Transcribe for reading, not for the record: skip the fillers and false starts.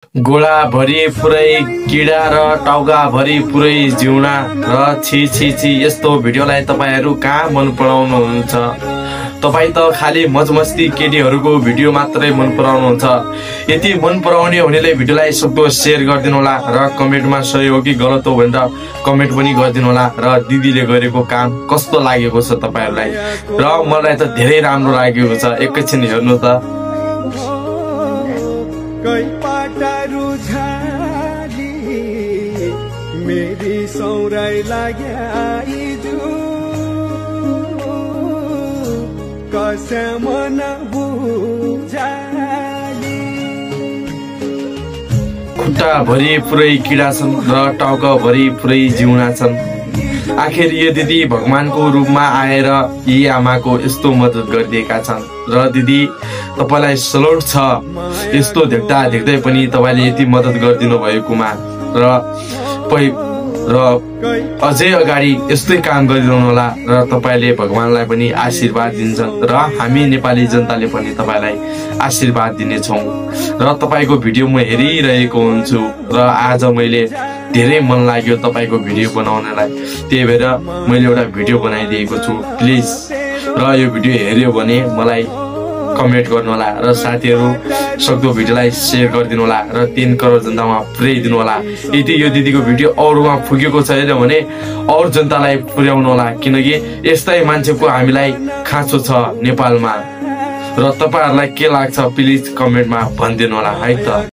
गोडाभरि पुरै किडा र टाउकाभरि पुरै जिउना र छि छि छि यस्तो भिडियोलाई तपाईहरु कहाँ मन पराउनुहुन्छ? तपाई त खाली मजमस्ती केटीहरुको भिडियो मात्रै मन पराउनुहुन्छ। यदि मन पराउने हुनेले भिडियोलाई सक्दो शेयर गरिदिनु होला र कमेन्टमा सही हो कि गलत हो भनेर कमेन्ट पनि गरिदिनु होला र दिदीले गरेको काम कस्तो लागेको छ तपाईहरुलाई र मलाई त धेरै राम्रो लागेको छ। एकैछिन हेर्नु त। मेरी सौराई लाग्या कसम खुट्टाभरि पुरै किडा छन् र टाउकाभरि पुरै जिउना छन्। आखिर यो दिदी भगवानको रूपमा आएर यी आमाको यस्तो मद्दत गरिदिएका छन् र दिदी तपाईलाई सल्युट छ। यस्तो देख्दै पनि तपाईले यति मद्दत गरिदिनु भएकोमा र अझै अगाडि यस्तै काम गरिरहनु होला र तपाईले भगवानलाई पनि आशीर्वाद दिन्छन् र हामी नेपाली जनताले पनि तपाईलाई आशीर्वाद दिनेछौँ र तपाईको भिडियो म हेरिरहेको हुन्छु र आज मैले धेरै मन लाग्यो तपाईको भिडियो बनाउनलाई, त्यही भएर मैले एउटा भिडियो बनाइदिएको छु। प्लिज र यो भिडियो हेर्यो भने मलाई कमेन्ट गर्नु होला र साथीहरु सक्दो भिडियोलाई शेयर गरिदिनु होला र 3 करोड जनतामा पुर्याइदिनु होला। यदि यो दिदीको भिडियो अरूमा पुगेको छैन भने अरू जनतालाई पुर्याउनु होला, किनकि यस्तै मान्छेको हामीलाई खाँचो छ नेपालमा। र तपाईहरुलाई के लाग्छ प्लिज कमेन्टमा भनिदिनु होला है त।